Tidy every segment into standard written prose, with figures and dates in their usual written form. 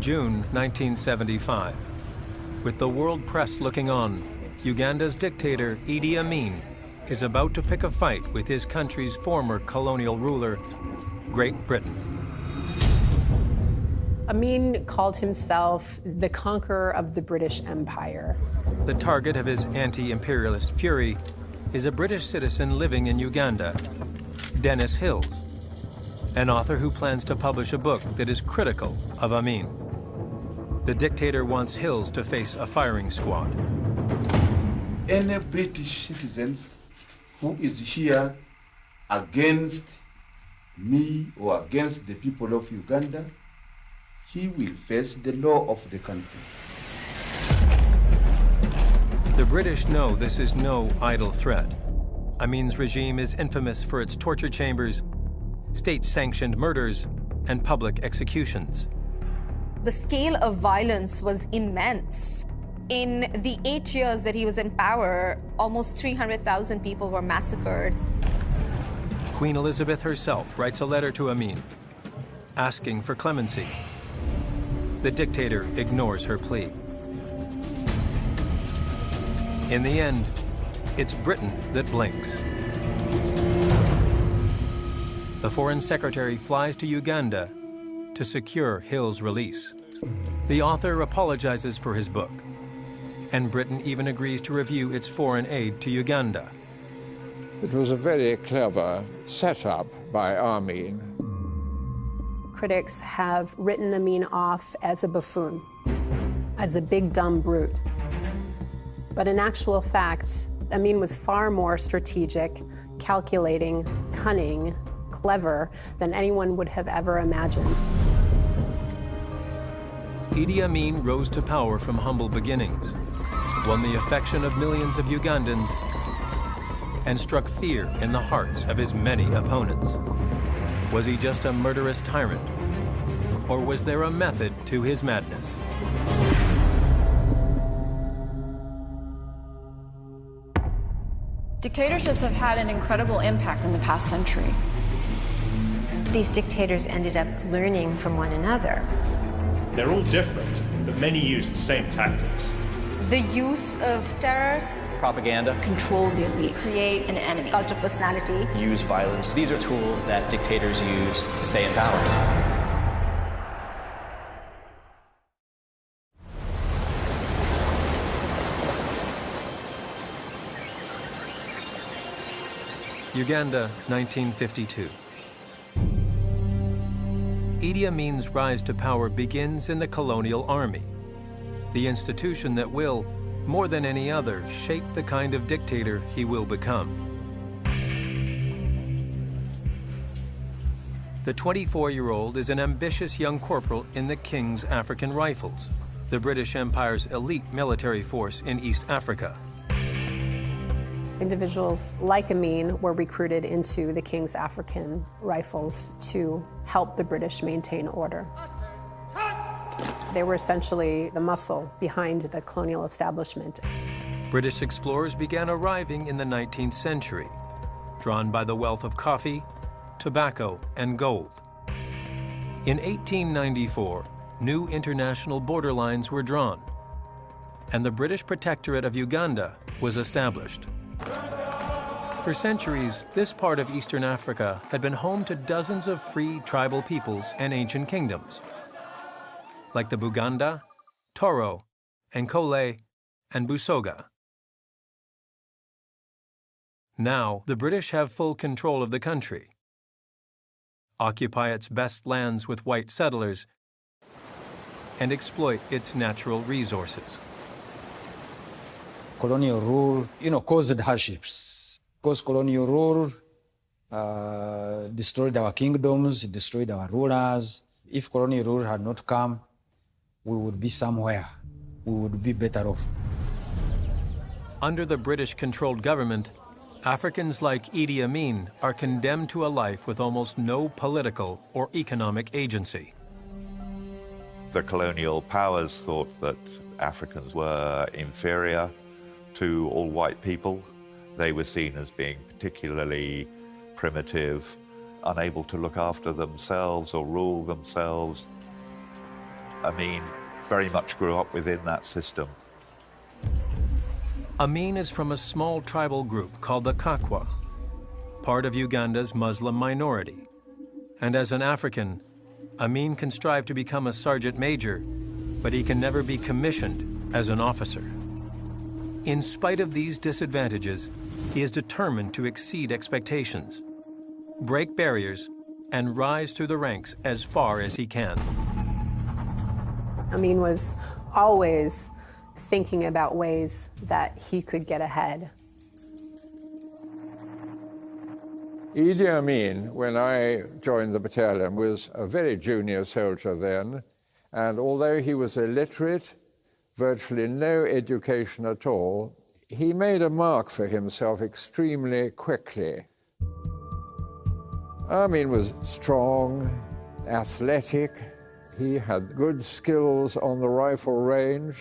June 1975. With the world press looking on, Uganda's dictator Idi Amin is about to pick a fight with his country's former colonial ruler, Great Britain. Amin called himself the conqueror of the British Empire. The target of his anti-imperialist fury is a British citizen living in Uganda, Dennis Hills, an author who plans to publish a book that is critical of Amin. The dictator wants Hills to face a firing squad. Any British citizen who is here against me or against the people of Uganda, he will face the law of the country. The British know this is no idle threat. Amin's regime is infamous for its torture chambers, state-sanctioned murders, and public executions. The scale of violence was immense. In the 8 years that he was in power, almost 300,000 people were massacred. Queen Elizabeth herself writes a letter to Amin, asking for clemency. The dictator ignores her plea. In the end, it's Britain that blinks. The Foreign Secretary flies to Uganda to secure Hill's release. The author apologizes for his book, and Britain even agrees to review its foreign aid to Uganda. It was a very clever setup by Amin. Critics have written Amin off as a buffoon, as a big dumb brute. But in actual fact, Amin was far more strategic, calculating, cunning, clever than anyone would have ever imagined. Idi Amin rose to power from humble beginnings, won the affection of millions of Ugandans, and struck fear in the hearts of his many opponents. Was he just a murderous tyrant, or was there a method to his madness? Dictatorships have had an incredible impact in the past century. These dictators ended up learning from one another. They're all different, but many use the same tactics. The use of terror, propaganda, Control the elite. create an enemy, cult of personality. use violence. These are tools that dictators use to stay in power. Uganda, 1952. Idi Amin's rise to power begins in the colonial army, the institution that will, more than any other, shape the kind of dictator he will become. The 24-year-old is an ambitious young corporal in the King's African Rifles, the British Empire's elite military force in East Africa. Individuals like Amin were recruited into the King's African Rifles to help the British maintain order. They were essentially the muscle behind the colonial establishment. British explorers began arriving in the 19th century, drawn by the wealth of coffee, tobacco, and gold. In 1894, new international border lines were drawn, and the British Protectorate of Uganda was established. For centuries, this part of Eastern Africa had been home to dozens of free tribal peoples and ancient kingdoms, like the Buganda, Toro, Nkole, and Busoga. Now, the British have full control of the country, occupy its best lands with white settlers, and exploit its natural resources. Colonial rule, caused hardships. Because colonial rule destroyed our kingdoms, destroyed our rulers. If colonial rule had not come, we would be somewhere. We would be better off. Under the British-controlled government, Africans like Idi Amin are condemned to a life with almost no political or economic agency. The colonial powers thought that Africans were inferior to all white people. They were seen as being particularly primitive, unable to look after themselves or rule themselves. Amin very much grew up within that system. Amin is from a small tribal group called the Kakwa, part of Uganda's Muslim minority. And as an African, Amin can strive to become a sergeant major, but he can never be commissioned as an officer. In spite of these disadvantages, he is determined to exceed expectations, break barriers, and rise through the ranks as far as he can. Amin was always thinking about ways that he could get ahead. Idi Amin, when I joined the battalion, was a very junior soldier then, and although he was illiterate, virtually no education at all, he made a mark for himself extremely quickly. Amin was strong, athletic, he had good skills on the rifle range.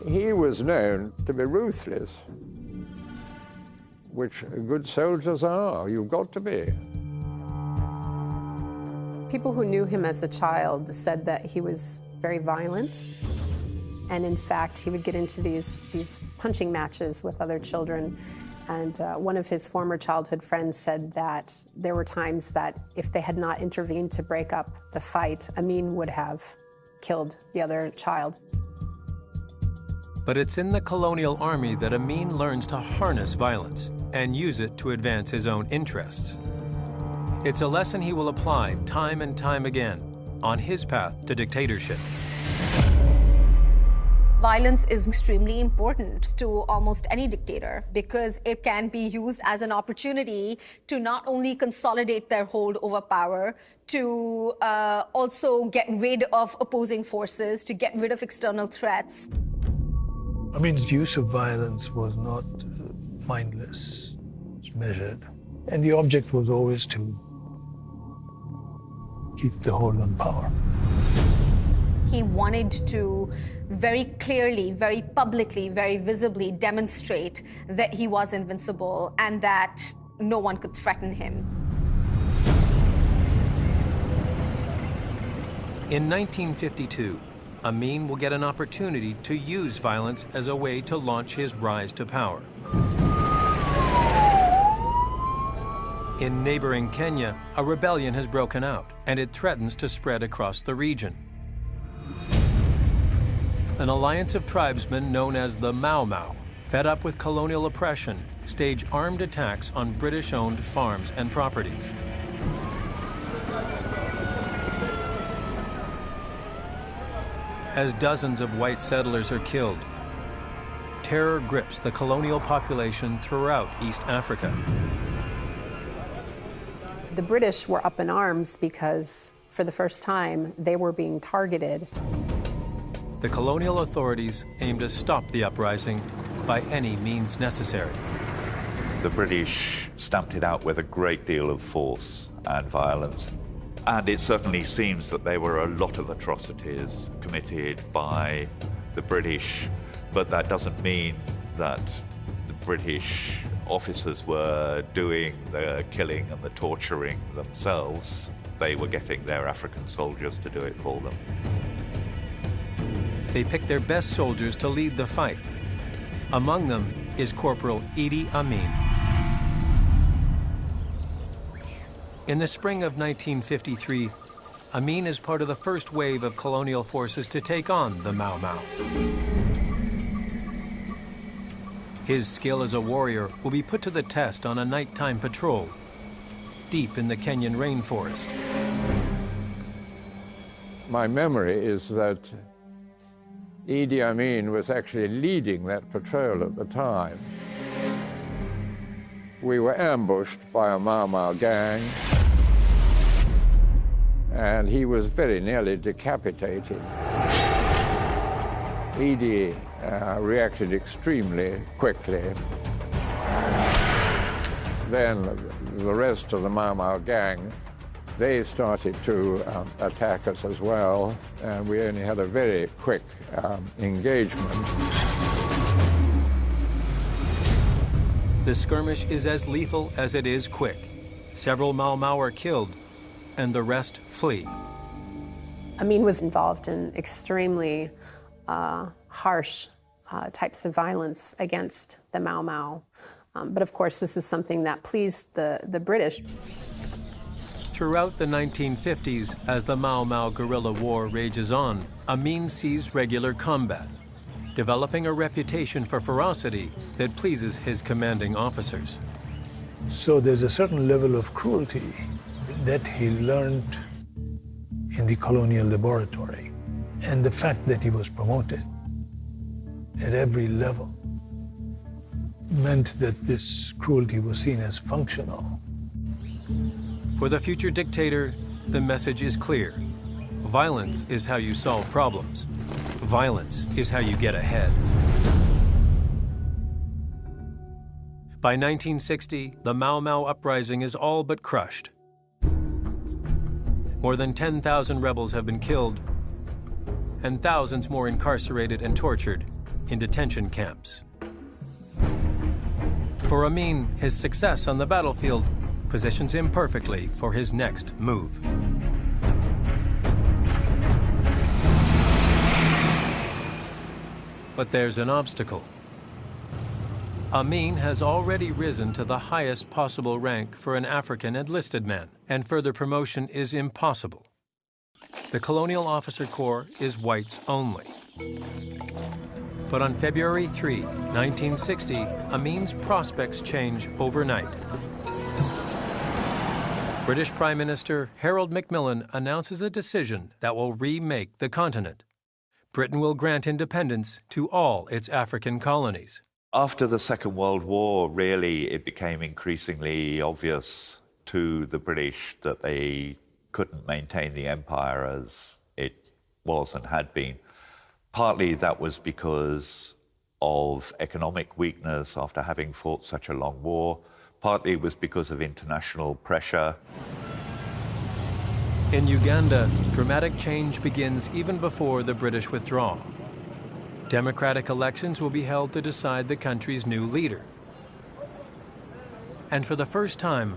He was known to be ruthless, which good soldiers are. You've got to be. People who knew him as a child said that he was very violent, and in fact, he would get into these punching matches with other children. And one of his former childhood friends said that there were times that if they had not intervened to break up the fight, Amin would have killed the other child. But it's in the colonial army that Amin learns to harness violence and use it to advance his own interests. It's a lesson he will apply time and time again on his path to dictatorship. Violence is extremely important to almost any dictator because it can be used as an opportunity to not only consolidate their hold over power, to also get rid of opposing forces, to get rid of external threats. Amin's use of violence was not mindless, it was measured. And the object was always to keep the hold on power. He wanted to very clearly, very publicly, very visibly demonstrate that he was invincible and that no one could threaten him. In 1952, Amin will get an opportunity to use violence as a way to launch his rise to power. In neighboring Kenya, a rebellion has broken out, and it threatens to spread across the region. An alliance of tribesmen known as the Mau Mau, fed up with colonial oppression, stage armed attacks on British-owned farms and properties. As dozens of white settlers are killed, terror grips the colonial population throughout East Africa. The British were up in arms because, for the first time, they were being targeted. The colonial authorities aim to stop the uprising by any means necessary. The British stamped it out with a great deal of force and violence. And it certainly seems that there were a lot of atrocities committed by the British, but that doesn't mean that the British officers were doing the killing and the torturing themselves. They were getting their African soldiers to do it for them. They picked their best soldiers to lead the fight. Among them is Corporal Idi Amin. In the spring of 1953, Amin is part of the first wave of colonial forces to take on the Mau Mau. His skill as a warrior will be put to the test on a nighttime patrol, deep in the Kenyan rainforest. My memory is that Idi Amin was actually leading that patrol at the time. We were ambushed by a Mau Mau gang, and he was very nearly decapitated. Idi reacted extremely quickly. Then the rest of the Mau Mau gang, they started to attack us as well, and we only had a very quick engagement. The skirmish is as lethal as it is quick. Several Mau Mau are killed, and the rest flee. Amin was involved in extremely harsh types of violence against the Mau Mau. But of course, this is something that pleased the British. Throughout the 1950s, as the Mau Mau guerrilla war rages on, Amin sees regular combat, developing a reputation for ferocity that pleases his commanding officers. So there's a certain level of cruelty that he learned in the colonial laboratory. And the fact that he was promoted at every level meant that this cruelty was seen as functional. For the future dictator, the message is clear. Violence is how you solve problems. Violence is how you get ahead. By 1960, the Mau Mau uprising is all but crushed. More than 10,000 rebels have been killed, and thousands more incarcerated and tortured in detention camps. For Amin, his success on the battlefield positions him perfectly for his next move. But there's an obstacle. Amin has already risen to the highest possible rank for an African enlisted man, and further promotion is impossible. The Colonial Officer Corps is whites only. But on February 3, 1960, Amin's prospects change overnight. British Prime Minister Harold Macmillan announces a decision that will remake the continent. Britain will grant independence to all its African colonies. After the Second World War, really, it became increasingly obvious to the British that they couldn't maintain the empire as it was and had been. Partly that was because of economic weakness after having fought such a long war. Partly it was because of international pressure. In Uganda, dramatic change begins even before the British withdraw. Democratic elections will be held to decide the country's new leader. And for the first time,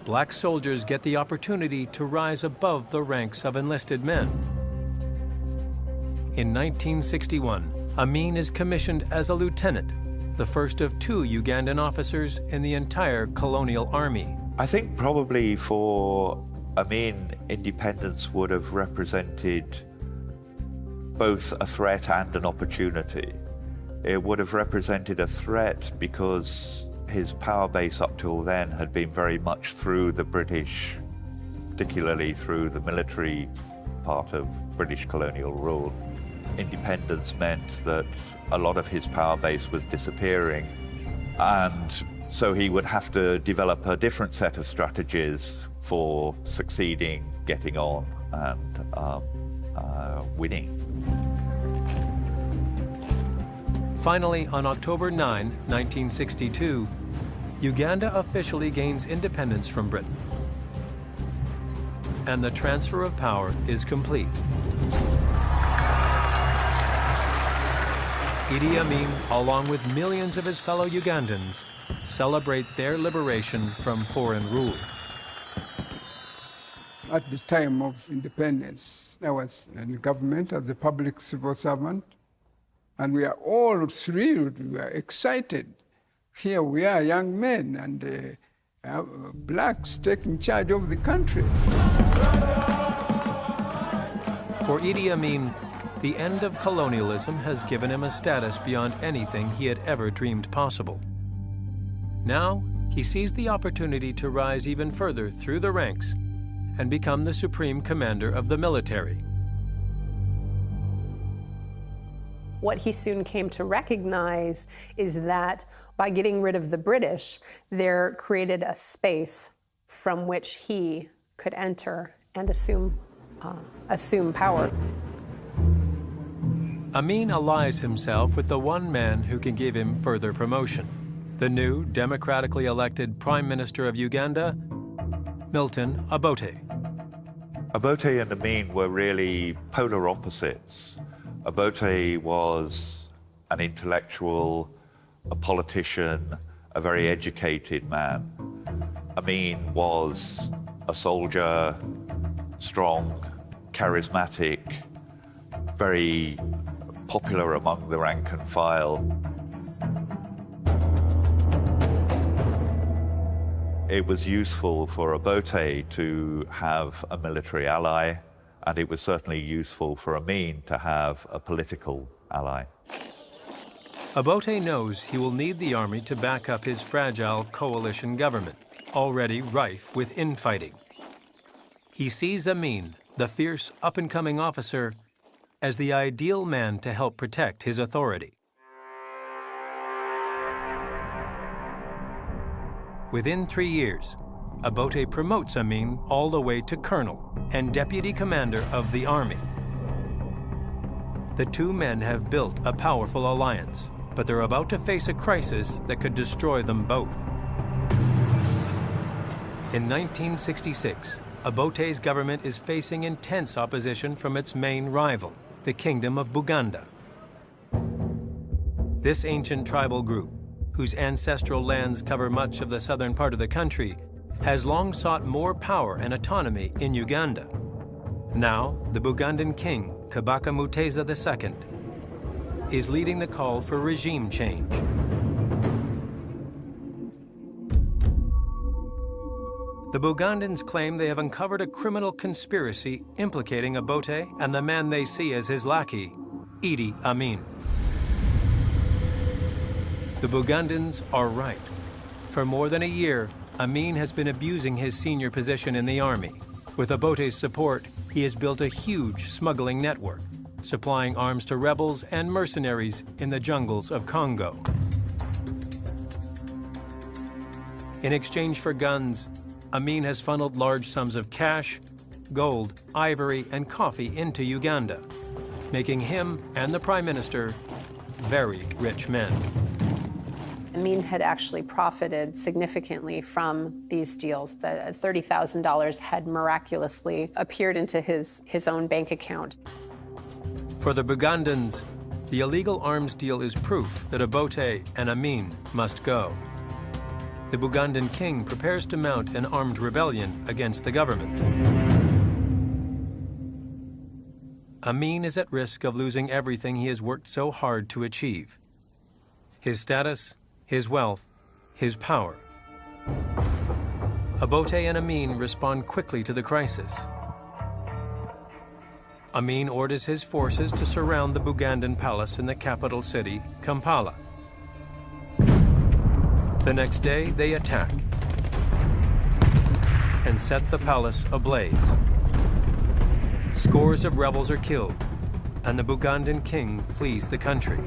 black soldiers get the opportunity to rise above the ranks of enlisted men. In 1961, Amin is commissioned as a lieutenant, the first of 2 Ugandan officers in the entire colonial army. I think probably for Amin, independence would have represented both a threat and an opportunity. It would have represented a threat because his power base up till then had been very much through the British, particularly through the military part of British colonial rule. Independence meant that a lot of his power base was disappearing, and so he would have to develop a different set of strategies for succeeding, getting on, and winning. Finally, on October 9, 1962, Uganda officially gains independence from Britain. And the transfer of power is complete. Idi Amin, along with millions of his fellow Ugandans, celebrate their liberation from foreign rule. At the time of independence, I was in the government as a public civil servant, and we are all thrilled, we are excited. Here we are, young men, and blacks taking charge of the country. For Idi Amin, the end of colonialism has given him a status beyond anything he had ever dreamed possible. Now, he sees the opportunity to rise even further through the ranks and become the supreme commander of the military. What he soon came to recognize is that by getting rid of the British, there created a space from which he could enter and assume power. Amin allies himself with the one man who can give him further promotion, the new democratically elected Prime Minister of Uganda, Milton Obote. Obote and Amin were really polar opposites. Obote was an intellectual, a politician, a very educated man. Amin was a soldier, strong, charismatic, very popular among the rank and file. It was useful for Obote to have a military ally, and it was certainly useful for Amin to have a political ally. Obote knows he will need the army to back up his fragile coalition government, already rife with infighting. He sees Amin, the fierce up-and-coming officer, as the ideal man to help protect his authority. Within 3 years, Obote promotes Amin all the way to colonel and deputy commander of the army. The two men have built a powerful alliance, but they're about to face a crisis that could destroy them both. In 1966, Obote's government is facing intense opposition from its main rival, the Kingdom of Uganda. This ancient tribal group, whose ancestral lands cover much of the southern part of the country, has long sought more power and autonomy in Uganda. Now, the Ugandan king, Kabaka Mutesa II, is leading the call for regime change. The Ugandans claim they have uncovered a criminal conspiracy implicating Obote and the man they see as his lackey, Idi Amin. The Ugandans are right. For more than a year, Amin has been abusing his senior position in the army. With Obote's support, he has built a huge smuggling network, supplying arms to rebels and mercenaries in the jungles of Congo. In exchange for guns, Amin has funneled large sums of cash, gold, ivory, and coffee into Uganda, making him and the Prime Minister very rich men. Amin had actually profited significantly from these deals. The $30,000 had miraculously appeared into his own bank account. For the Ugandans, the illegal arms deal is proof that Obote and Amin must go. The Ugandan king prepares to mount an armed rebellion against the government. Amin is at risk of losing everything he has worked so hard to achieve: his status, his wealth, his power. Obote and Amin respond quickly to the crisis. Amin orders his forces to surround the Ugandan palace in the capital city, Kampala. The next day, they attack and set the palace ablaze. Scores of rebels are killed, and the Ugandan king flees the country.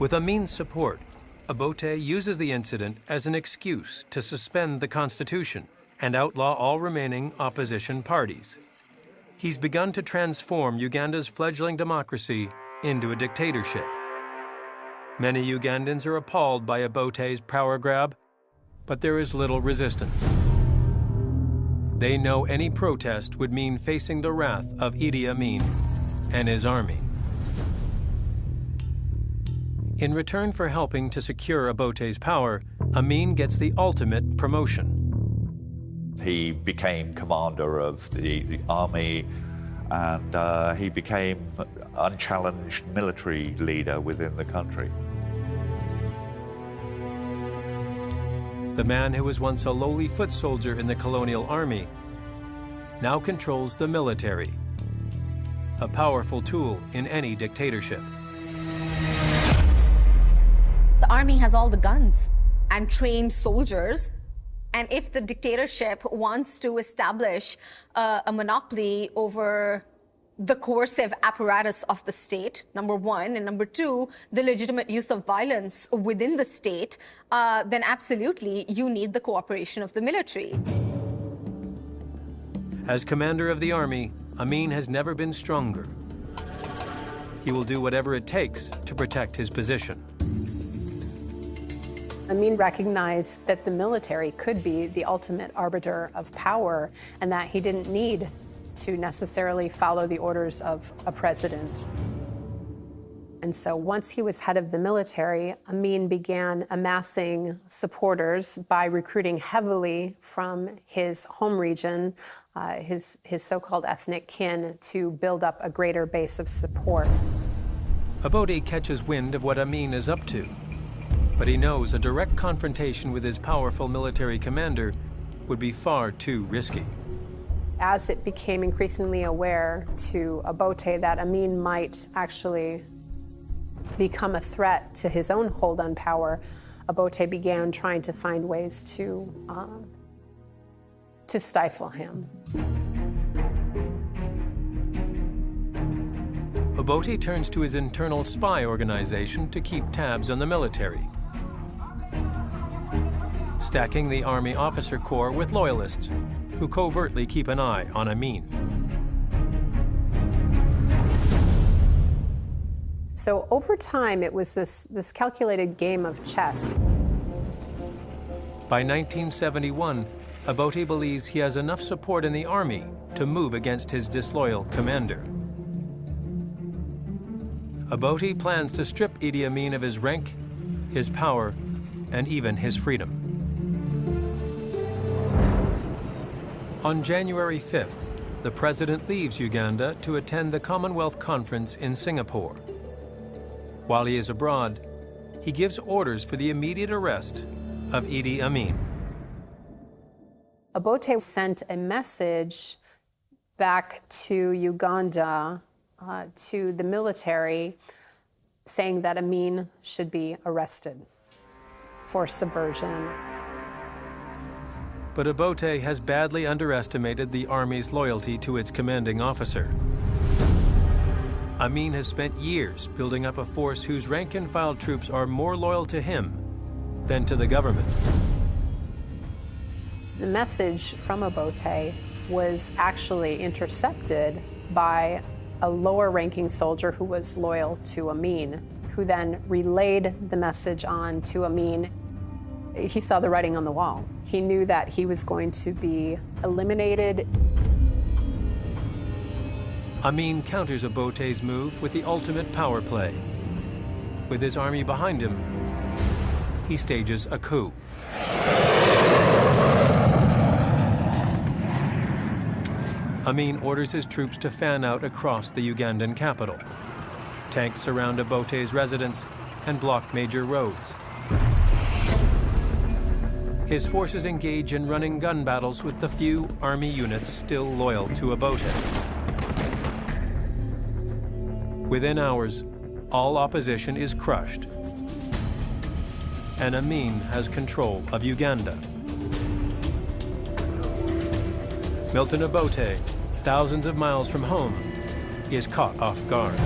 With Amin's support, Obote uses the incident as an excuse to suspend the constitution and outlaw all remaining opposition parties. He's begun to transform Uganda's fledgling democracy into a dictatorship. Many Ugandans are appalled by Obote's power grab, but there is little resistance. They know any protest would mean facing the wrath of Idi Amin and his army. In return for helping to secure Obote's power, Amin gets the ultimate promotion. He became commander of the army, and he became unchallenged military leader within the country. The man who was once a lowly foot soldier in the colonial army now controls the military, a powerful tool in any dictatorship. The army has all the guns and trained soldiers, and if the dictatorship wants to establish a monopoly over the coercive apparatus of the state, number one, and number two, the legitimate use of violence within the state, then absolutely you need the cooperation of the military. As commander of the army, Amin has never been stronger. He will do whatever it takes to protect his position. Amin recognized that the military could be the ultimate arbiter of power and that he didn't need to necessarily follow the orders of a president. And so once he was head of the military, Amin began amassing supporters by recruiting heavily from his home region, his so-called ethnic kin, to build up a greater base of support. Obote catches wind of what Amin is up to, but he knows a direct confrontation with his powerful military commander would be far too risky. As it became increasingly aware to Obote that Amin might actually become a threat to his own hold on power, Obote began trying to find ways to stifle him. Obote turns to his internal spy organization to keep tabs on the military, stacking the Army officer corps with loyalists who covertly keep an eye on Amin. So over time, it was this calculated game of chess. By 1971, Obote believes he has enough support in the army to move against his disloyal commander. Obote plans to strip Idi Amin of his rank, his power, and even his freedom. On January 5th, the president leaves Uganda to attend the Commonwealth Conference in Singapore. While he is abroad, he gives orders for the immediate arrest of Idi Amin. Obote sent a message back to Uganda, to the military, saying that Amin should be arrested for subversion. But Obote has badly underestimated the army's loyalty to its commanding officer. Amin has spent years building up a force whose rank-and-file troops are more loyal to him than to the government. The message from Obote was actually intercepted by a lower-ranking soldier who was loyal to Amin, who then relayed the message on to Amin. He saw the writing on the wall. He knew that he was going to be eliminated. Amin counters Obote's move with the ultimate power play. With his army behind him, he stages a coup. Amin orders his troops to fan out across the Ugandan capital. Tanks surround Obote's residence and block major roads. His forces engage in running gun battles with the few army units still loyal to Obote. Within hours, all opposition is crushed, and Amin has control of Uganda. Milton Obote, thousands of miles from home, is caught off guard.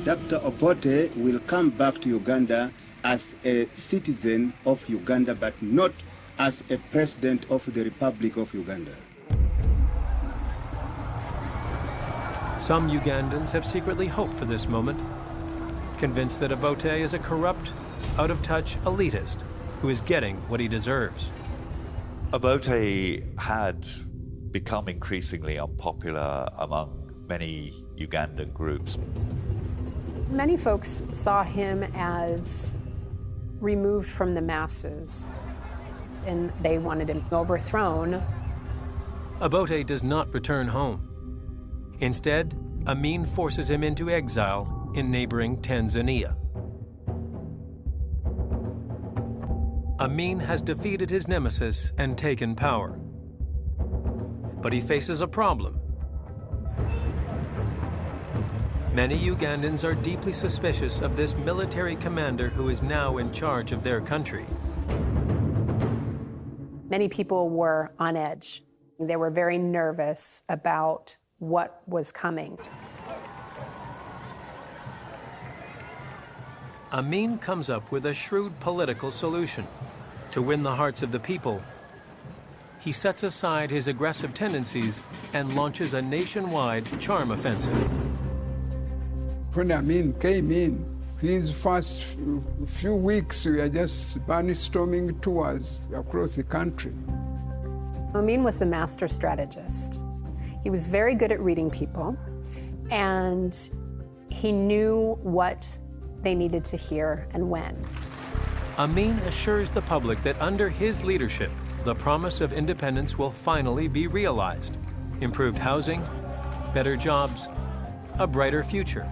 Dr. Obote will come back to Uganda as a citizen of Uganda, but not as a president of the Republic of Uganda. Some Ugandans have secretly hoped for this moment, convinced that Obote is a corrupt, out-of-touch elitist who is getting what he deserves. Obote had become increasingly unpopular among many Ugandan groups. Many folks saw him as removed from the masses, and they wanted him overthrown. Obote does not return home. Instead, Amin forces him into exile in neighboring Tanzania. Amin has defeated his nemesis and taken power. But he faces a problem. Many Ugandans are deeply suspicious of this military commander who is now in charge of their country. Many people were on edge. They were very nervous about what was coming. Amin comes up with a shrewd political solution. To win the hearts of the people, he sets aside his aggressive tendencies and launches a nationwide charm offensive. When Amin came in, his first few weeks, we were just barnstorming tours across the country. Amin was a master strategist. He was very good at reading people, and He knew what they needed to hear and when. Amin assures the public that under his leadership, the promise of independence will finally be realized. Improved housing, better jobs, a brighter future.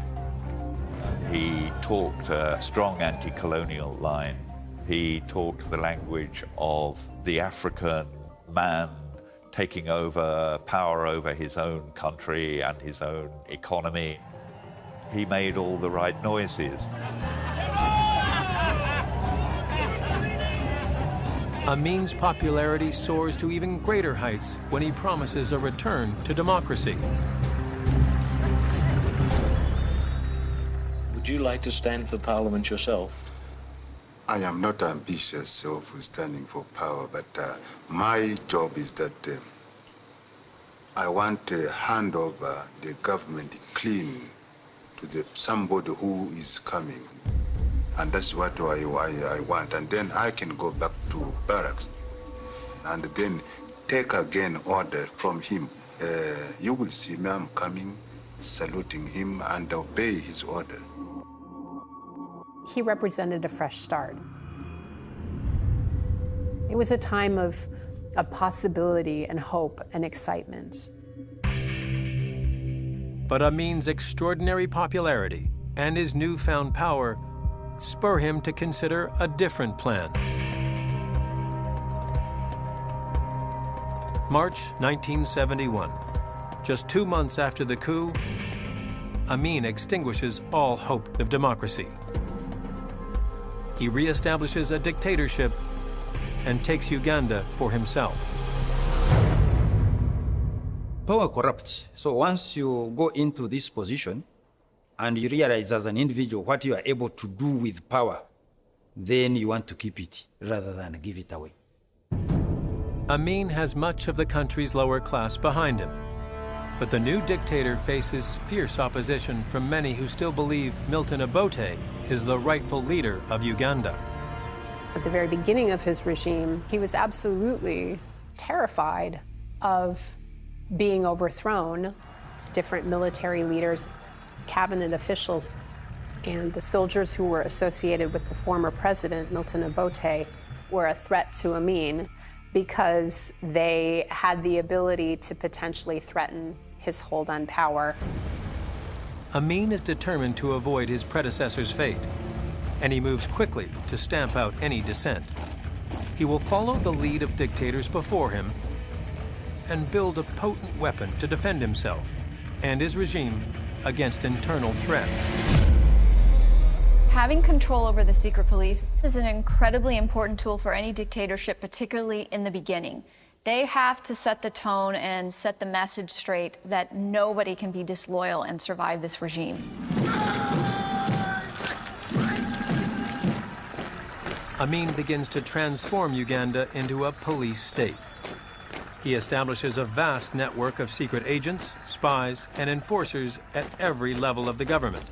He talked a strong anti-colonial line. He talked the language of the African man taking over power over his own country and his own economy. He made all the right noises. Amin's popularity soars to even greater heights when he promises a return to democracy. Would you like to stand for parliament yourself? I am not ambitious of standing for power, but my job is that I want to hand over the government clean to somebody who is coming. And that's what I want. And then I can go back to barracks and then take again order from him. You will see me, I'm coming, saluting him and obey his order. He represented a fresh start. It was a time of possibility and hope and excitement. But Amin's extraordinary popularity and his newfound power spur him to consider a different plan. March 1971. Just 2 months after the coup, Amin extinguishes all hope of democracy. He reestablishes a dictatorship and takes Uganda for himself. Power corrupts. So once you go into this position and you realize as an individual what you are able to do with power, then you want to keep it rather than give it away. Amin has much of the country's lower class behind him. But the new dictator faces fierce opposition from many who still believe Milton Obote is the rightful leader of Uganda. At the very beginning of his regime, he was absolutely terrified of being overthrown. Different military leaders, cabinet officials, and the soldiers who were associated with the former president, Milton Obote, were a threat to Amin because they had the ability to potentially threaten his hold on power. Amin is determined to avoid his predecessor's fate, and he moves quickly to stamp out any dissent. He will follow the lead of dictators before him and build a potent weapon to defend himself and his regime against internal threats. Having control over the secret police is an incredibly important tool for any dictatorship, particularly in the beginning. They have to set the tone and set the message straight that nobody can be disloyal and survive this regime. Amin begins to transform Uganda into a police state. He establishes a vast network of secret agents, spies, and enforcers at every level of the government,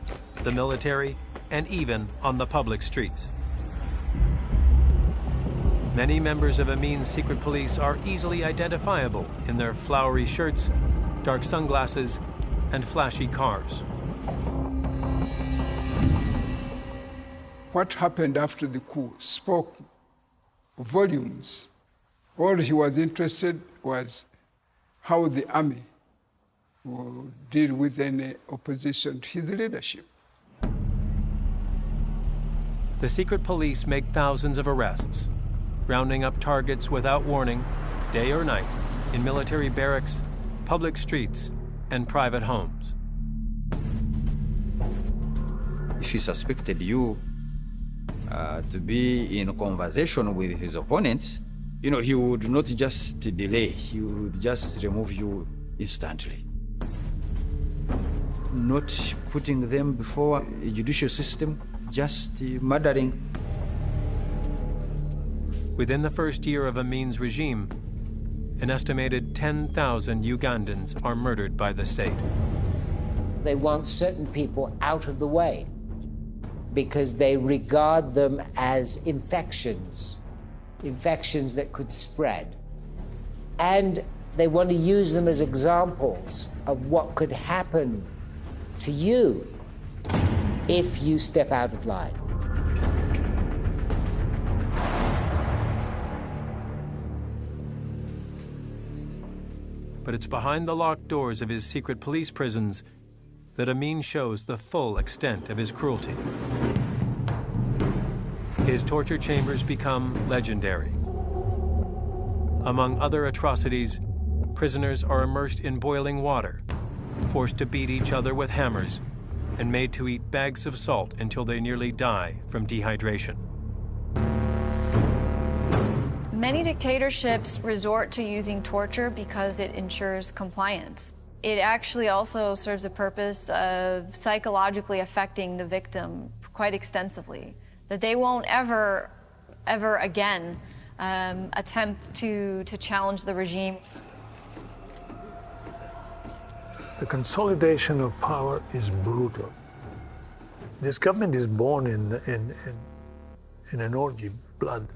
the military, and even on the public streets. Many members of Amin's secret police are easily identifiable in their flowery shirts, dark sunglasses, and flashy cars. What happened after the coup spoke volumes. All he was interested was how the army would deal with any opposition to his leadership. The secret police make thousands of arrests, rounding up targets without warning, day or night, in military barracks, public streets, and private homes. If he suspected you to be in conversation with his opponents, he would not just delay, he would just remove you instantly. Not putting them before a judicial system, just murdering. Within the first year of Amin's regime, an estimated 10,000 Ugandans are murdered by the state. They want certain people out of the way because they regard them as infections that could spread. And they want to use them as examples of what could happen to you if you step out of line. But it's behind the locked doors of his secret police prisons that Amin shows the full extent of his cruelty. His torture chambers become legendary. Among other atrocities, prisoners are immersed in boiling water, forced to beat each other with hammers, and made to eat bags of salt until they nearly die from dehydration. Many dictatorships resort to using torture because it ensures compliance. It actually also serves a purpose of psychologically affecting the victim quite extensively, that they won't ever again attempt to challenge the regime. The consolidation of power is brutal. This government is born in an orgy of blood.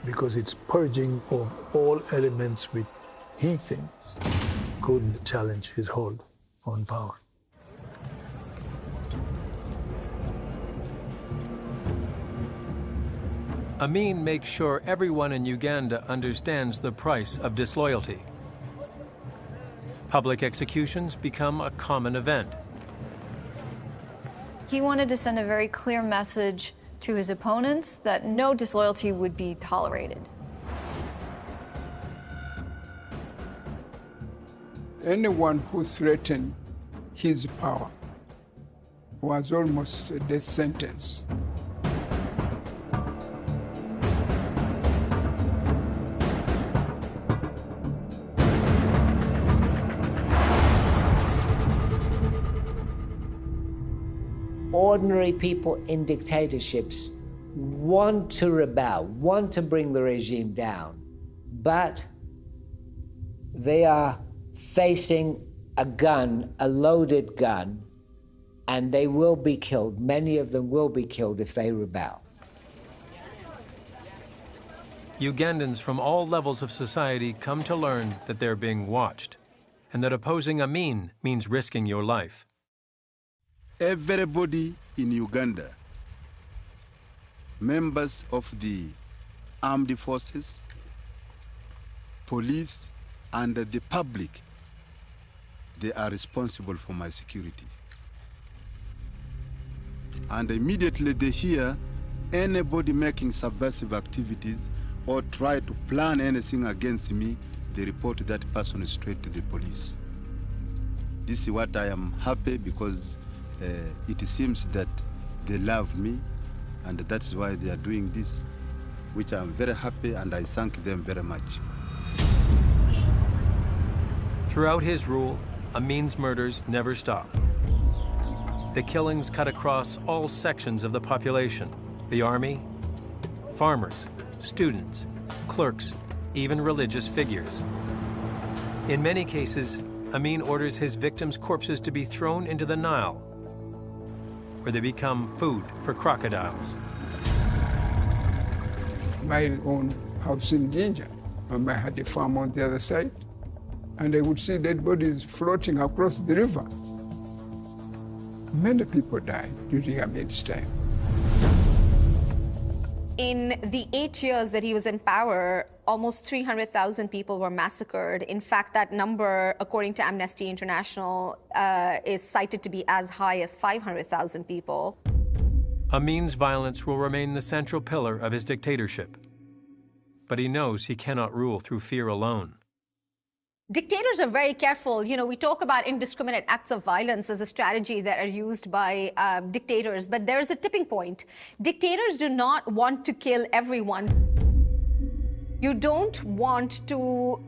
Because it's purging of all elements which he thinks could challenge his hold on power. Amin makes sure everyone in Uganda understands the price of disloyalty. Public executions become a common event. He wanted to send a very clear message to his opponents that no disloyalty would be tolerated. Anyone who threatened his power was almost a death sentence. Ordinary people in dictatorships want to rebel, want to bring the regime down, but they are facing a gun, a loaded gun, and they will be killed. Many of them will be killed if they rebel. Ugandans from all levels of society come to learn that they're being watched, and that opposing Amin means risking your life. Everybody in Uganda, members of the armed forces, police, and the public, they are responsible for my security. And immediately they hear anybody making subversive activities or try to plan anything against me, they report that person straight to the police. This is what I am happy because it seems that they love me, and that's why they are doing this, which I'm very happy, and I thank them very much. Throughout his rule, Amin's murders never stop. The killings cut across all sections of the population: the army, farmers, students, clerks, even religious figures. In many cases, Amin orders his victims' corpses to be thrown into the Nile, where they become food for crocodiles. My own house in Jinja, I had a farm on the other side, and I would see dead bodies floating across the river. Many people died during Amin's time. In the 8 years that he was in power, almost 300,000 people were massacred. In fact, that number, according to Amnesty International, is cited to be as high as 500,000 people. Amin's violence will remain the central pillar of his dictatorship. But he knows he cannot rule through fear alone. Dictators are very careful. You know, we talk about indiscriminate acts of violence as a strategy that are used by dictators, but there is a tipping point. Dictators do not want to kill everyone. You don't want to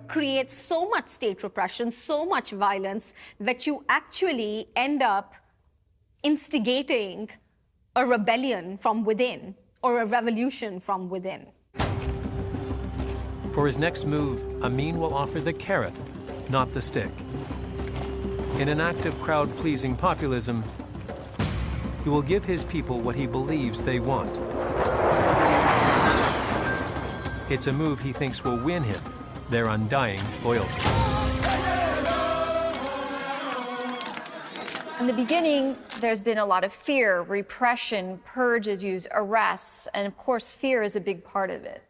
create so much state repression, so much violence, that you actually end up instigating a rebellion from within or a revolution from within. For his next move, Amin will offer the carrot, not the stick. In an act of crowd-pleasing populism, he will give his people what he believes they want. It's a move he thinks will win him their undying loyalty. In the beginning, there's been a lot of fear, repression, purges used, arrests, and of course, fear is a big part of it.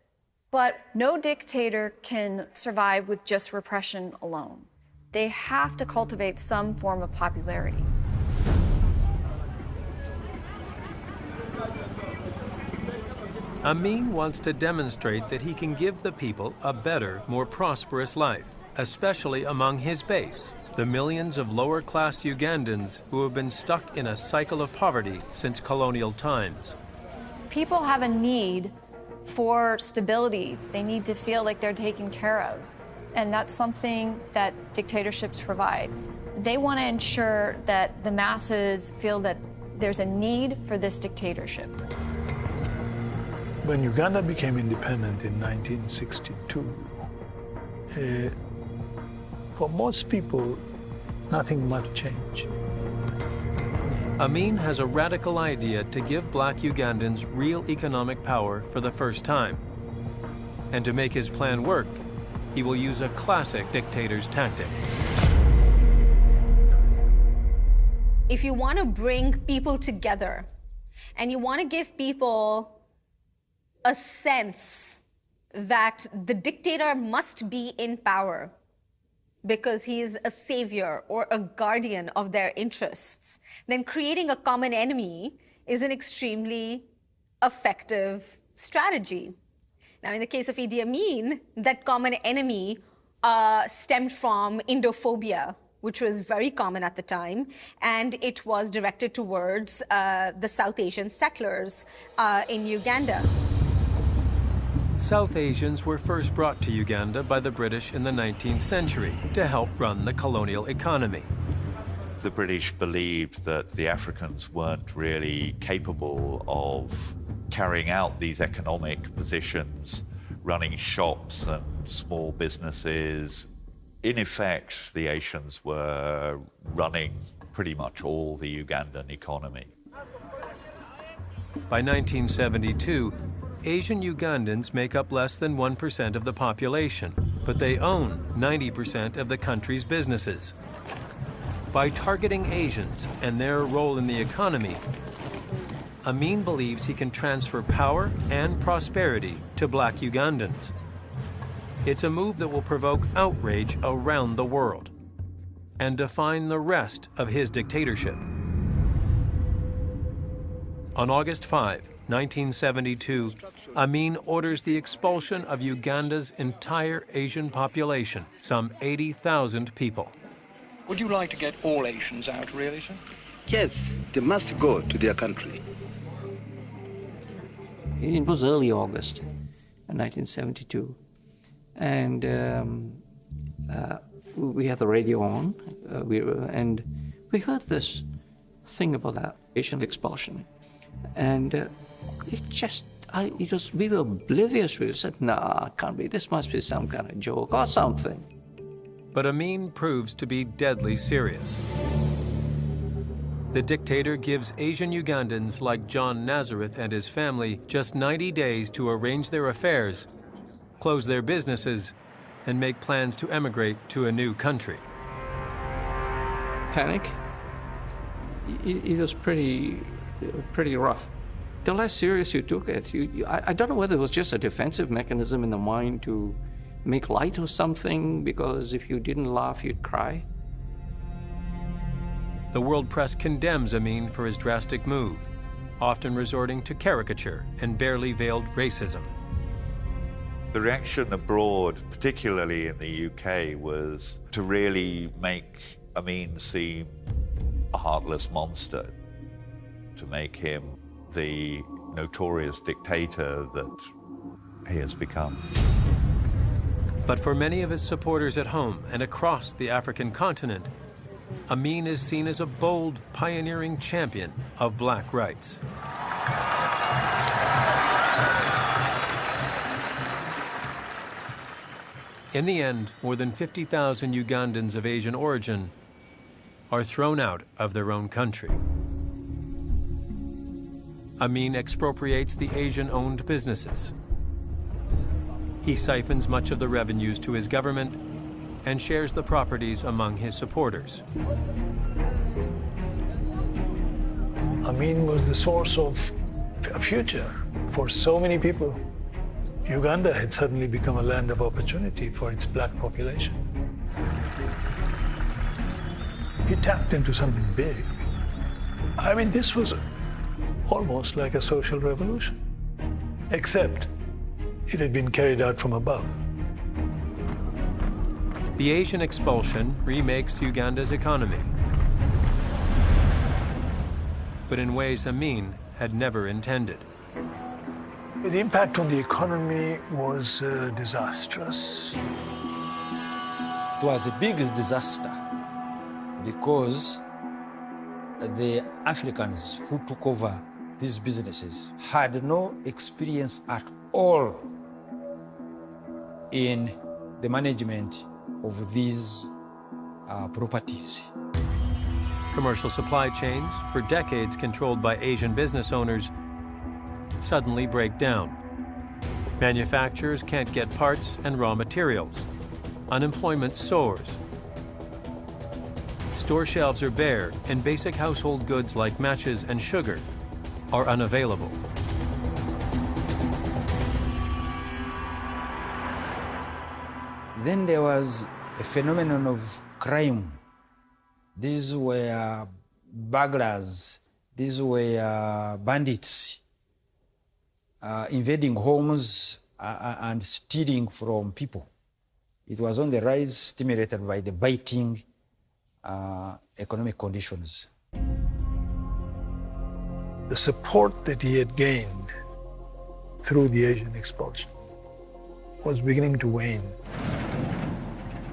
But no dictator can survive with just repression alone. They have to cultivate some form of popularity. Amin wants to demonstrate that he can give the people a better, more prosperous life, especially among his base, the millions of lower-class Ugandans who have been stuck in a cycle of poverty since colonial times. People have a need for stability. They need to feel like they're taken care of. And that's something that dictatorships provide. They want to ensure that the masses feel that there's a need for this dictatorship. When Uganda became independent in 1962, for most people, nothing much changed. Amin has a radical idea to give black Ugandans real economic power for the first time. And to make his plan work, he will use a classic dictator's tactic. If you want to bring people together and you want to give people a sense that the dictator must be in power because he is a savior or a guardian of their interests, then creating a common enemy is an extremely effective strategy. Now, in the case of Idi Amin, that common enemy stemmed from Indophobia, which was very common at the time, and it was directed towards the South Asian settlers in Uganda. South Asians were first brought to Uganda by the British in the 19th century to help run the colonial economy. The British believed that the Africans weren't really capable of carrying out these economic positions, running shops and small businesses. In effect, the Asians were running pretty much all the Ugandan economy. By 1972, Asian Ugandans make up less than 1% of the population, but they own 90% of the country's businesses. By targeting Asians and their role in the economy, Amin believes he can transfer power and prosperity to black Ugandans. It's a move that will provoke outrage around the world and define the rest of his dictatorship. On August 5, 1972, Amin orders the expulsion of Uganda's entire Asian population, some 80,000 people. Would you like to get all Asians out, really, sir? Yes, they must go to their country. It was early August 1972, and we had the radio on, and we heard this thing about that Asian expulsion. And we were oblivious. We said, nah, it can't be. This must be some kind of joke or something. But Amin proves to be deadly serious. The dictator gives Asian Ugandans like John Nazareth and his family just 90 days to arrange their affairs, close their businesses, and make plans to emigrate to a new country. Panic. It was pretty rough. The less serious you took it, I don't know whether it was just a defensive mechanism in the mind to make light of something, because if you didn't laugh, you'd cry. The world press condemns Amin for his drastic move, often resorting to caricature and barely veiled racism. The reaction abroad, particularly in the UK, was to really make Amin seem a heartless monster, to make him the notorious dictator that he has become. But for many of his supporters at home and across the African continent, Amin is seen as a bold, pioneering champion of black rights. In the end, more than 50,000 Ugandans of Asian origin are thrown out of their own country. Amin expropriates the Asian-owned businesses. He siphons much of the revenues to his government and shares the properties among his supporters. Amin was the source of a future for so many people. Uganda had suddenly become a land of opportunity for its black population. He tapped into something big. I mean, this was almost like a social revolution, except it had been carried out from above. The Asian expulsion remakes Uganda's economy, but in ways Amin had never intended. The impact on the economy was disastrous. It was a big disaster because the Africans who took over these businesses had no experience at all in the management of these properties. Commercial supply chains, for decades controlled by Asian business owners, suddenly break down. Manufacturers can't get parts and raw materials. Unemployment soars. Store shelves are bare, and basic household goods like matches and sugar are unavailable. Then there was a phenomenon of crime. These were burglars, these were bandits invading homes and stealing from people. It was on the rise, stimulated by the biting economic conditions. The support that he had gained through the Asian expulsion was beginning to wane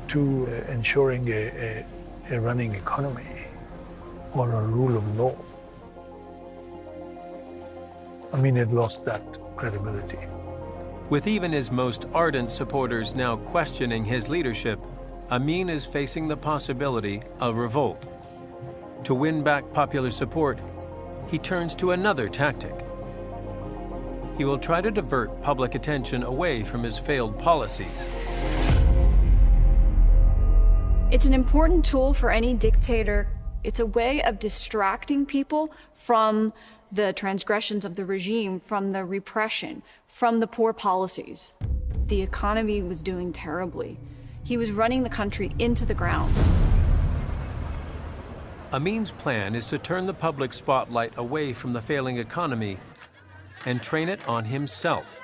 to ensuring a running economy or a rule of law. Amin had lost that credibility. With even his most ardent supporters now questioning his leadership, Amin is facing the possibility of revolt. To win back popular support, he turns to another tactic. He will try to divert public attention away from his failed policies. It's an important tool for any dictator. It's a way of distracting people from the transgressions of the regime, from the repression, from the poor policies. The economy was doing terribly. He was running the country into the ground. Amin's plan is to turn the public spotlight away from the failing economy and train it on himself.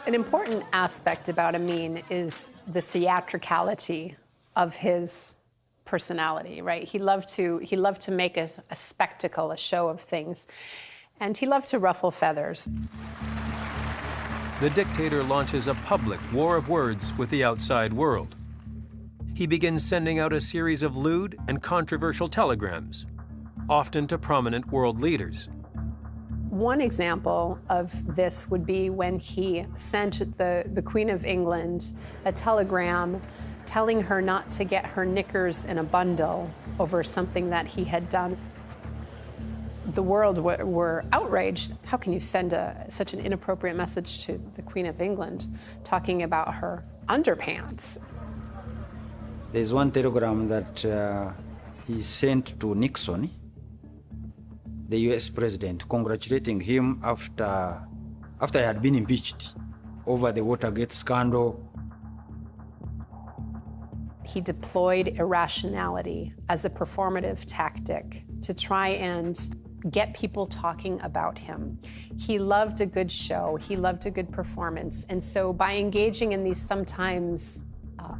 An important aspect about Amin is the theatricality of his personality, right? He loved to make a spectacle, a show of things, and he loved to ruffle feathers. The dictator launches a public war of words with the outside world. He begins sending out a series of lewd and controversial telegrams, often to prominent world leaders. One example of this would be when he sent the Queen of England a telegram telling her not to get her knickers in a bundle over something that he had done. The world were outraged. How can you send such an inappropriate message to the Queen of England talking about her underpants? There's one telegram that he sent to Nixon, the US president, congratulating him after he had been impeached over the Watergate scandal. He deployed irrationality as a performative tactic to try and get people talking about him. He loved a good show, he loved a good performance, and so by engaging in these sometimes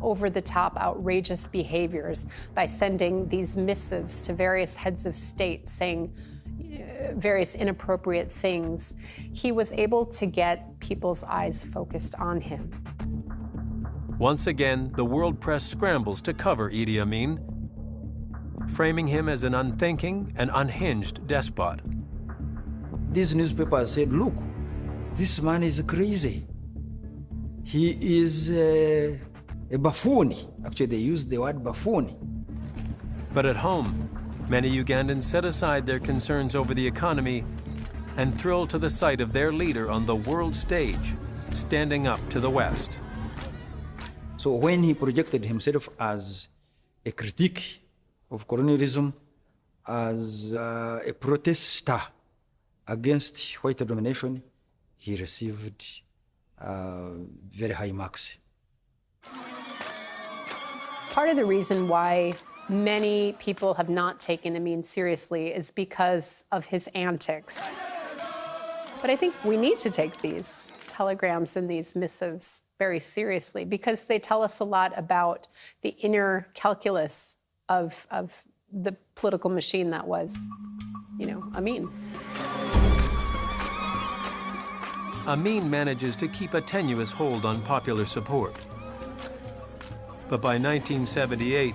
over-the-top, outrageous behaviors, by sending these missives to various heads of state saying various inappropriate things, he was able to get people's eyes focused on him. Once again, the world press scrambles to cover Idi Amin, framing him as an unthinking and unhinged despot. These newspapers said, look, this man is crazy. He is a buffoon. Actually, they used the word buffoon. But at home, many Ugandans set aside their concerns over the economy and thrill to the sight of their leader on the world stage, standing up to the West. So when he projected himself as a critique of colonialism, as a protester against white domination, he received very high marks. Part of the reason why many people have not taken Amin seriously is because of his antics. But I think we need to take these telegrams and these missives very seriously because they tell us a lot about the inner calculus of the political machine that was, Amin. Amin manages to keep a tenuous hold on popular support. But by 1978,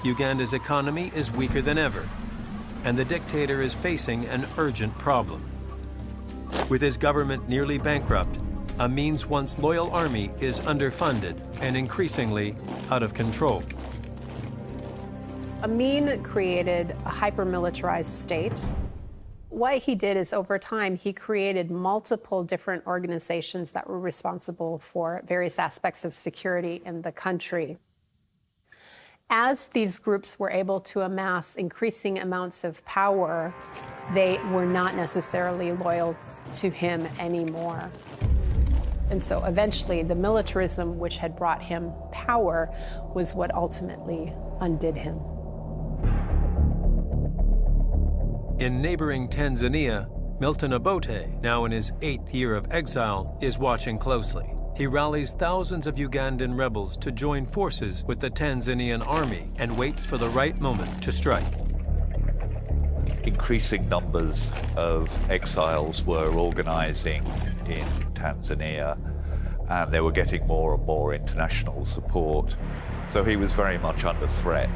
Uganda's economy is weaker than ever, and the dictator is facing an urgent problem. With his government nearly bankrupt, Amin's once loyal army is underfunded and increasingly out of control. Amin created a hyper-militarized state. What he did is, over time, he created multiple different organizations that were responsible for various aspects of security in the country. As these groups were able to amass increasing amounts of power, they were not necessarily loyal to him anymore. And so eventually the militarism which had brought him power was what ultimately undid him. In neighboring Tanzania, Milton Obote, now in his 8th year of exile, is watching closely. He rallies thousands of Ugandan rebels to join forces with the Tanzanian army and waits for the right moment to strike. Increasing numbers of exiles were organizing in Tanzania, and they were getting more and more international support. So he was very much under threat.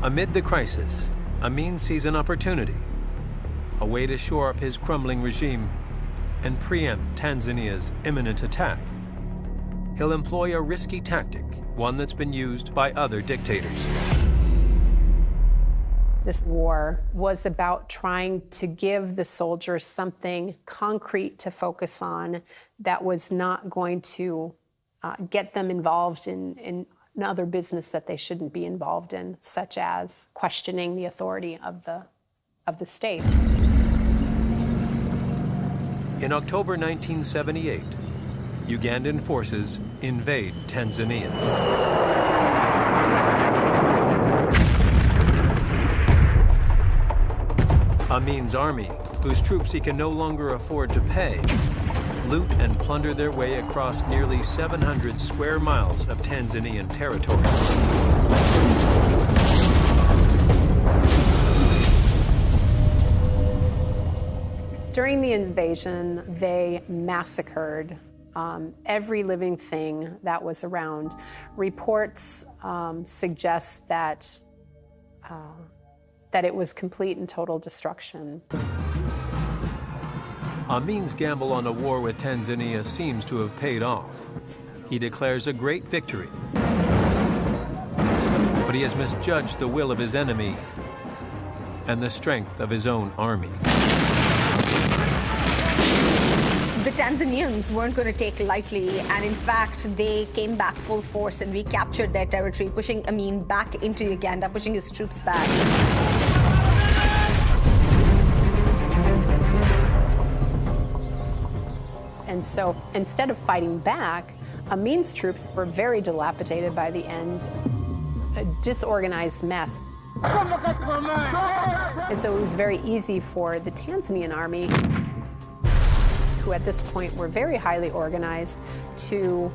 Amid the crisis, Amin sees an opportunity, a way to shore up his crumbling regime and preempt Tanzania's imminent attack. He'll employ a risky tactic, one that's been used by other dictators. This war was about trying to give the soldiers something concrete to focus on that was not going to get them involved in other business that they shouldn't be involved in, such as questioning the authority of the state. In October 1978, Ugandan forces invade Tanzania. Amin's army, whose troops he can no longer afford to pay, loot and plunder their way across nearly 700 square miles of Tanzanian territory. During the invasion, they massacred every living thing that was around. Reports suggest that it was complete and total destruction. Amin's gamble on a war with Tanzania seems to have paid off. He declares a great victory. But he has misjudged the will of his enemy and the strength of his own army. The Tanzanians weren't going to take lightly, and in fact, they came back full force and recaptured their territory, pushing Amin back into Uganda, pushing his troops back. And so instead of fighting back, Amin's troops were very dilapidated by the end, a disorganized mess. And so it was very easy for the Tanzanian army, who at this point were very highly organized, to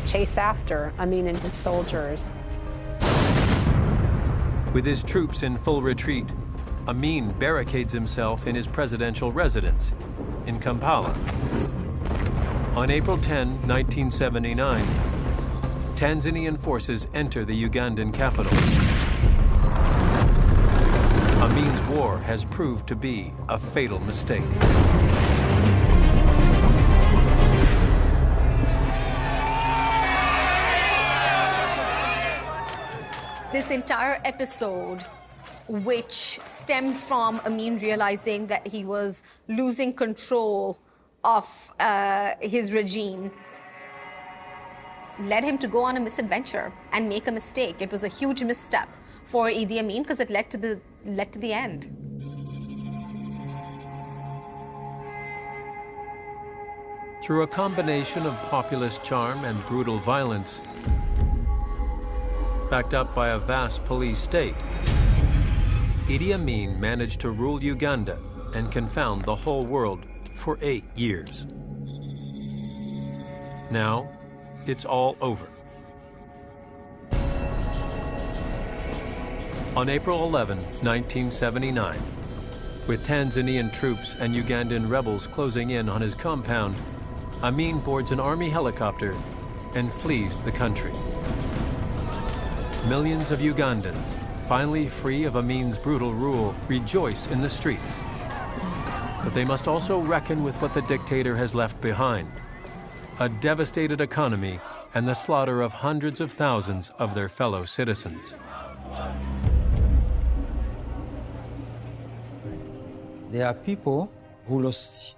chase after Amin and his soldiers. With his troops in full retreat, Amin barricades himself in his presidential residence in Kampala. On April 10, 1979, Tanzanian forces enter the Ugandan capital. Amin's war has proved to be a fatal mistake. This entire episode, which stemmed from Amin realizing that he was losing control of his regime, led him to go on a misadventure and make a mistake. It was a huge misstep for Idi Amin because it led to the led to the end. Through a combination of populist charm and brutal violence, backed up by a vast police state, Idi Amin managed to rule Uganda and confound the whole world for 8 years. Now, it's all over. On April 11, 1979, with Tanzanian troops and Ugandan rebels closing in on his compound, Amin boards an army helicopter and flees the country. Millions of Ugandans, finally free of Amin's brutal rule, rejoice in the streets. But they must also reckon with what the dictator has left behind: a devastated economy and the slaughter of hundreds of thousands of their fellow citizens. There are people who lost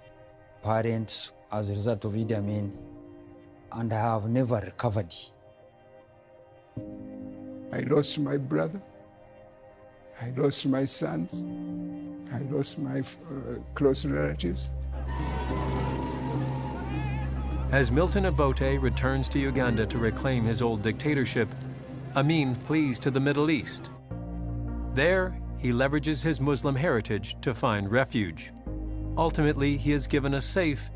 parents as a result of Idi Amin and have never recovered. I lost my brother. I lost my sons. I lost my close relatives. As Milton Obote returns to Uganda to reclaim his old dictatorship, Amin flees to the Middle East. There, he leverages his Muslim heritage to find refuge. Ultimately, he is given a safe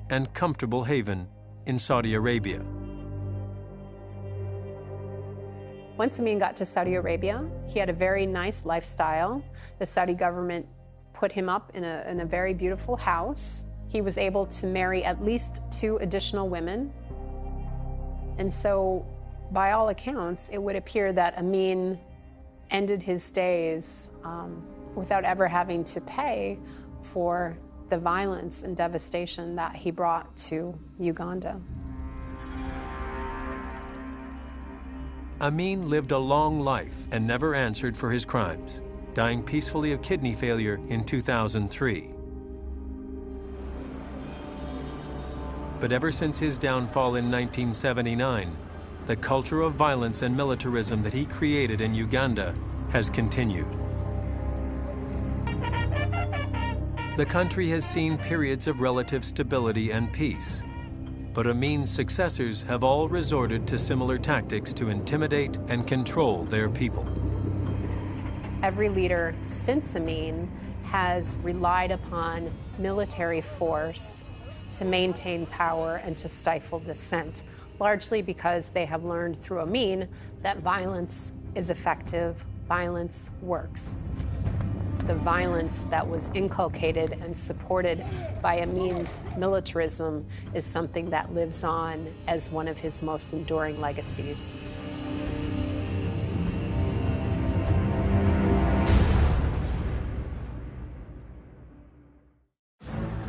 and comfortable haven in Saudi Arabia. Once Amin got to Saudi Arabia, he had a very nice lifestyle. The Saudi government put him up in a very beautiful house. He was able to marry at least 2 additional women. And so, by all accounts, it would appear that Amin ended his days without ever having to pay for the violence and devastation that he brought to Uganda. Amin lived a long life and never answered for his crimes, dying peacefully of kidney failure in 2003. But ever since his downfall in 1979, the culture of violence and militarism that he created in Uganda has continued. The country has seen periods of relative stability and peace, but Amin's successors have all resorted to similar tactics to intimidate and control their people. Every leader since Amin has relied upon military force to maintain power and to stifle dissent, largely because they have learned through Amin that violence is effective, violence works. The violence that was inculcated and supported by Amin's militarism is something that lives on as one of his most enduring legacies.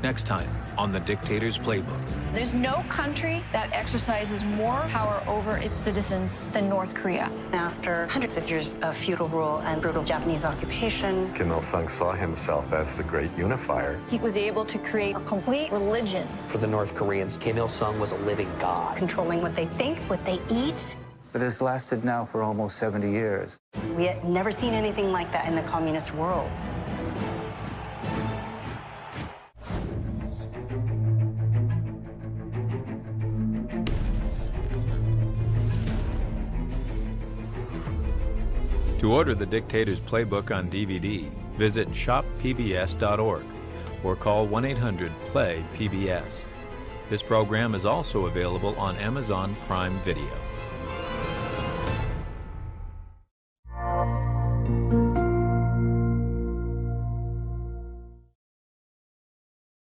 Next time on The Dictator's Playbook. There's no country that exercises more power over its citizens than North Korea. After hundreds of years of feudal rule and brutal Japanese occupation, Kim Il-sung saw himself as the great unifier. He was able to create a complete religion. For the North Koreans, Kim Il-sung was a living god. Controlling what they think, what they eat. It has lasted now for almost 70 years. We had never seen anything like that in the communist world. To order The Dictator's Playbook on DVD, visit shoppbs.org or call 1-800-PLAY-PBS. This program is also available on Amazon Prime Video.